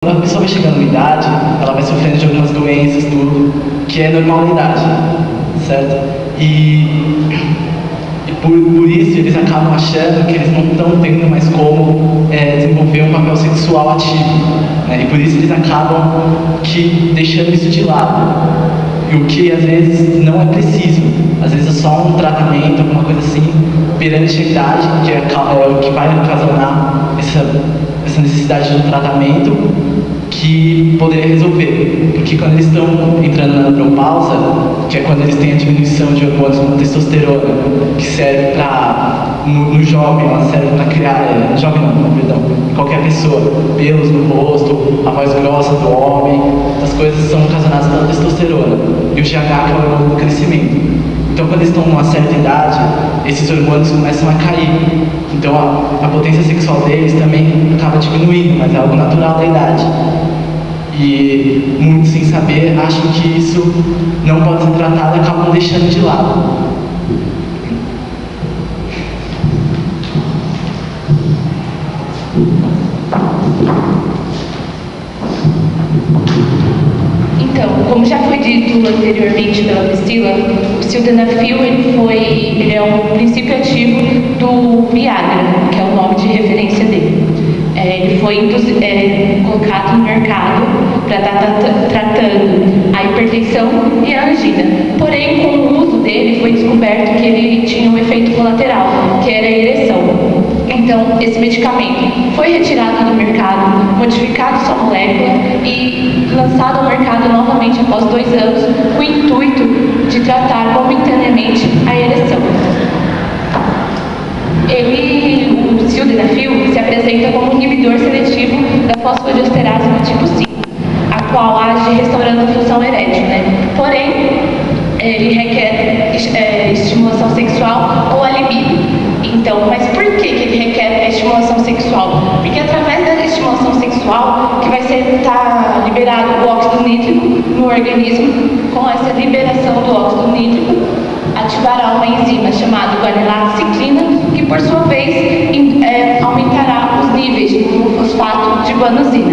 Quando a pessoa vai chegando na idade, ela vai sofrendo de algumas doenças, tudo, que é normal na idade, certo? E por isso eles acabam achando que eles não estão tendo mais como desenvolver um papel sexual ativo, né? E por isso eles acabam deixando isso de lado. E o que às vezes não é preciso, às vezes é só um tratamento, alguma coisa assim, perante a idade, que é o que vai ocasionar essa necessidade de um tratamento que poderia resolver. Porque quando eles estão entrando na andropausa, que é quando eles têm a diminuição de hormônios como testosterona, que serve no jovem, ela serve para criar, jovem não, perdão, em qualquer pessoa, pelos no rosto, a voz grossa do homem, essas coisas são ocasionadas pela testosterona. E o GH, que é o hormônio do crescimento. Então, quando eles estão numa certa idade, esses hormônios começam a cair. Então, a potência sexual deles também acaba diminuindo, mas é algo natural da idade. E muitos, sem saber, acham que isso não pode ser tratado e acabam deixando de lado. Então, como já foi dito anteriormente pela Priscila, o sildenafil ele é um princípio ativo do Viagra, que é o nome de referência dele. Ele foi colocado no mercado para estar tratando a hipertensão e a angina. Porém, com o uso dele, foi descoberto que ele tinha um efeito colateral, que era a ereção. Então, esse medicamento foi retirado do mercado, modificado sua molécula e lançado ao mercado novamente após 2 anos, com o intuito de tratar momentaneamente a ereção. O sildenafil se apresenta como inibidor seletivo da fosfodiesterase do tipo 5, a qual age restaurando a função erétil, Porém, ele requer estimulação sexual ou a libido. Então, mas por que ele requer a estimulação sexual? Porque através da estimulação sexual que vai estar liberado o óxido nítrico no organismo, com essa liberação do óxido nítrico, ativará uma enzima chamada guanilaciclina, que por sua vez aumentará os níveis de monofosfato de guanosina.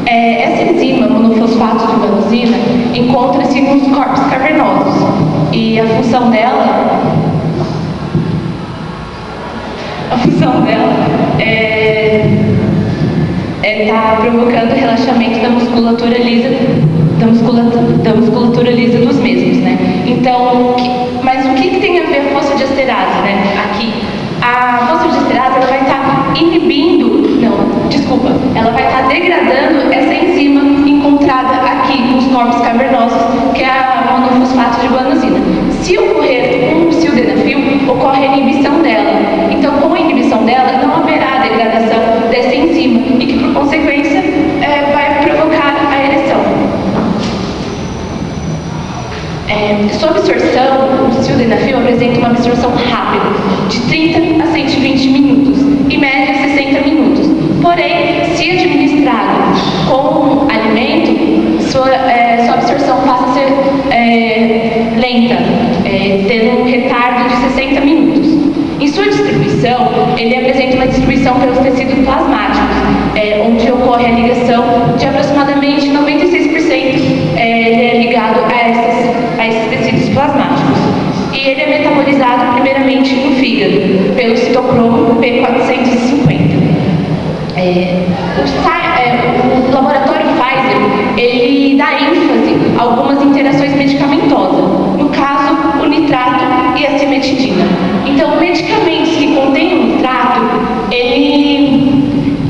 Essa enzima, monofosfato de guanosina, encontra-se nos corpos cavernosos e a função dela é estar provocando relaxamento da musculatura lisa, da musculatura lisa dos mesmos, Então, mas o que tem a ver a fosfodiesterase, Aqui, a fosfodiesterase ela vai estar ela vai estar degradando essa enzima encontrada aqui nos corpos cavernosos, que é a monofosfato de guanosina. Se ocorrer com o sildenafil, ocorre a inibição dela. Então, com a inibição dela, não haverá degradação dessa enzima e que, por consequência, vai provocar a ereção. Sua absorção, o sildenafil apresenta uma absorção rápida, de 30 a 120 minutos, em média 60 minutos. Porém, se administrado com alimento, sua absorção passa a ser lenta, tendo um retardo de 60 minutos. Em sua distribuição, ele apresenta uma distribuição pelos tecidos plasmáticos, onde ocorre a ligação de aproximadamente 96%, ele é ligado a esses tecidos plasmáticos. E ele é metabolizado primeiramente no fígado, pelo citocromo P450. O laboratório Pfizer, ele dá ênfase a algumas interações medicamentosas, no caso, o nitrato e a cimetidina. Então, medicamentos que contêm o nitrato,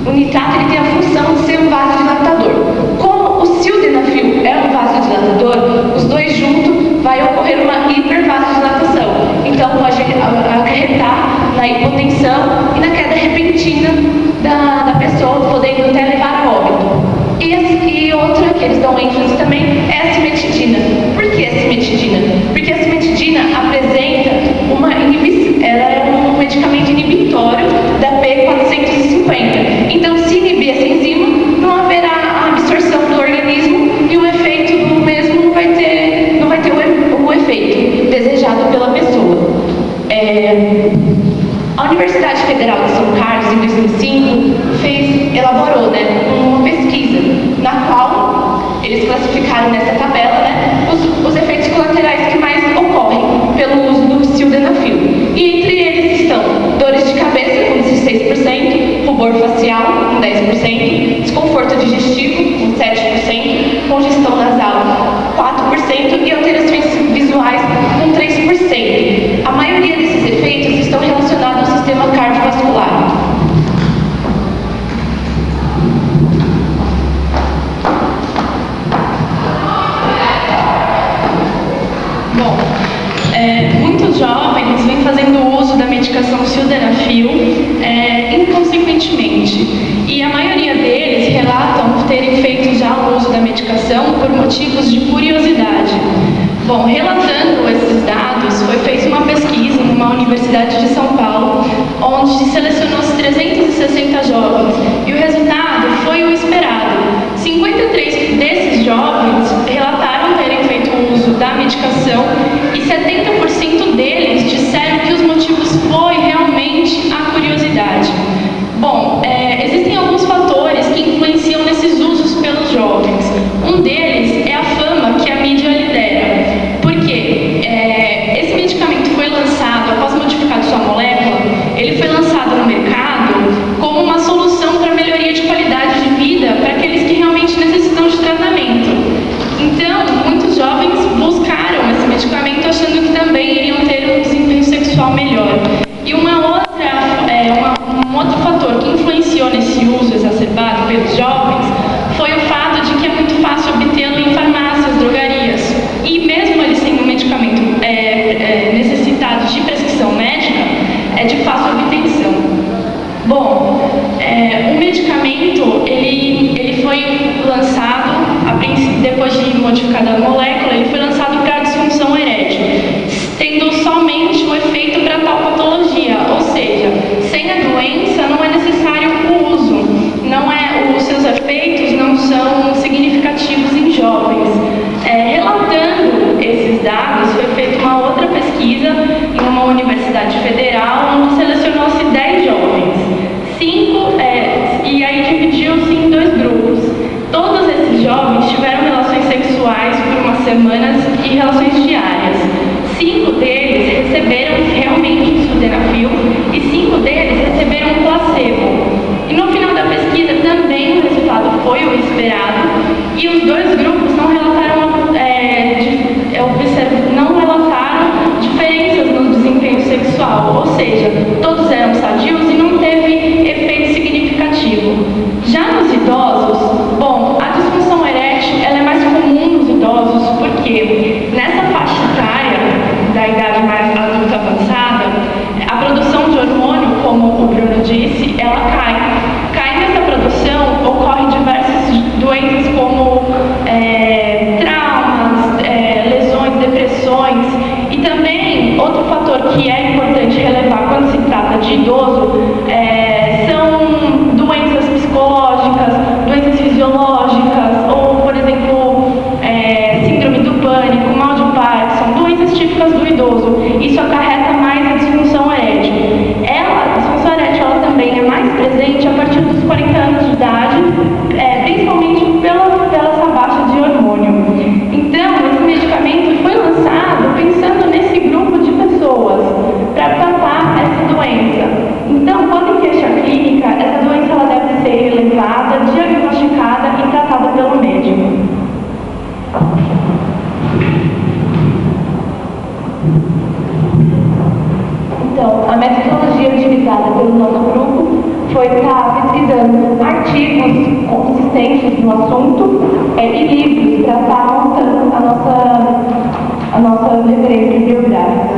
o nitrato ele tem a função de ser um vasodilatador. Como o sildenafil é um vasodilatador, os dois juntos vai ocorrer uma hipervasodilatação. Então, pode acarretar na hipotensão e na queda repentina da pessoa, podendo até levar a óbito. E outra que eles dão ênfase também é a cimetidina. Por que a cimetidina? Porque a cimetidina apresenta ela é um sildenafil inconsequentemente. E a maioria deles relatam terem feito já o uso da medicação por motivos de curiosidade. Bom, relatando esses dados, foi feita uma pesquisa numa universidade de São Paulo, onde se selecionou 360 jovens, e o resultado foi o esperado. 53 desses jovens relataram terem feito o uso da medicação e 70% deles disseram que os motivos foi realmente a curiosidade. Bom, existem alguns fatores que influenciam nesses usos pelos jovens. Um deles é a fama que a mídia lhe dera. Por quê? Esse medicamento foi lançado, após modificar sua molécula, ele foi lançado no mercado como uma solução para melhoria de qualidade de vida para aqueles que realmente necessitam de tratamento. Então, muitos jovens buscaram esse medicamento achando que também iriam ter um desempenho sexual melhor. E um outro fator que influenciou nesse uso exacerbado pelos jovens foi o fato de que é muito fácil obtê-lo em farmácias, drogarias. E mesmo ele sendo um medicamento necessitado de prescrição médica, é de fácil obtenção. Bom, o medicamento ele foi lançado, depois de modificada a molécula, ele foi lançado para a disfunção erétil, tendo somente o efeito para tal patologia, ou seja, sem a doença não é necessário o uso, os seus efeitos não são significativos em jovens. Relatando esses dados, foi feita uma outra pesquisa em uma universidade federal, onde selecionou-se 10 jovens, e aí dividiu-se em 2 grupos. Todos esses jovens tiveram relações sexuais por umas semanas e relações diárias. 5 deles receberam realmente o sildenafil e 5 deles receberam um placebo. E no final da pesquisa também o resultado foi o esperado, e os 2 grupos não relataram diferenças no desempenho sexual, ou seja, todos eram sadios e não teve efeito significativo. Já nos idosos, bom, a disfunção erétil ela é mais comum nos idosos porque nessa faixa etária da idade mais adulta avançada, a produção de hormônio, como o Bruno disse, ela cai. Cai nessa produção, ocorrem diversas doenças como traumas, lesões, depressões, e também outro fator que é importante relevar quando se trata de idoso são doenças psicológicas, doenças fisiológicas, ou, por exemplo, síndrome do pânico, mal de Parkinson, doenças típicas do idoso. Isso acarreta mais a disfunção erétil. A disfunção erétil ela também é mais presente a partir dos 40 anos de idade, principalmente pela essa baixa de hormônio. Então, esse medicamento foi lançado pensando nesse grupo de pessoas para tratar essa doença. Então, quando em queixa clínica, essa doença ela deve ser elevada, diagnosticada e tratada pelo médico. Então, a metodologia utilizada pelo nosso grupo foi estar pesquisando artigos consistentes no assunto e livros para estar montando a nossa referência bibliográfica.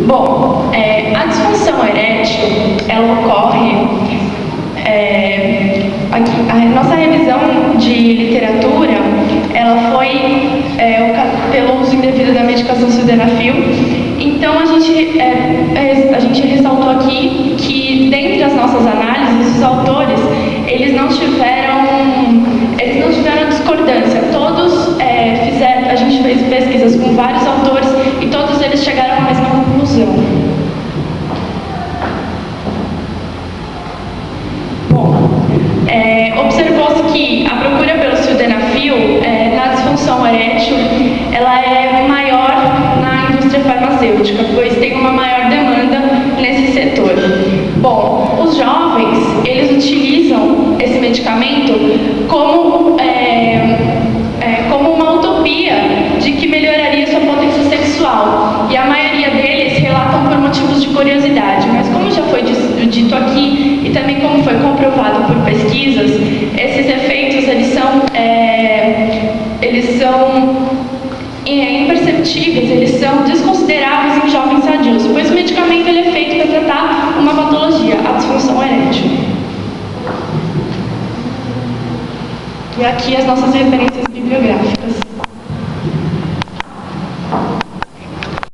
Bom, a disfunção erétil, ela ocorre... a nossa revisão de literatura, ela foi pelo uso indevido da medicação sildenafil. Então a gente ressaltou aqui que dentre as nossas análises, os autores eles não tiveram discordância. Todos a gente fez pesquisas com vários autores e todos eles chegaram à mesma conclusão. Observou-se que a procura pelo sildenafil na disfunção erétil ela é maior na indústria farmacêutica, pois tem uma maior demanda nesse setor. Bom, os jovens eles utilizam esse medicamento como uma utopia de que melhoraria sua potência sexual, e a maioria deles relatam por motivos de curiosidade, mas como já foi dito aqui e também como foi comprovado por pesquisas, esses efeitos eles eles são imperceptíveis, eles são desconsideráveis em jovens sadios, pois o medicamento ele é feito para tratar uma patologia, a disfunção erétil. E aqui as nossas referências bibliográficas.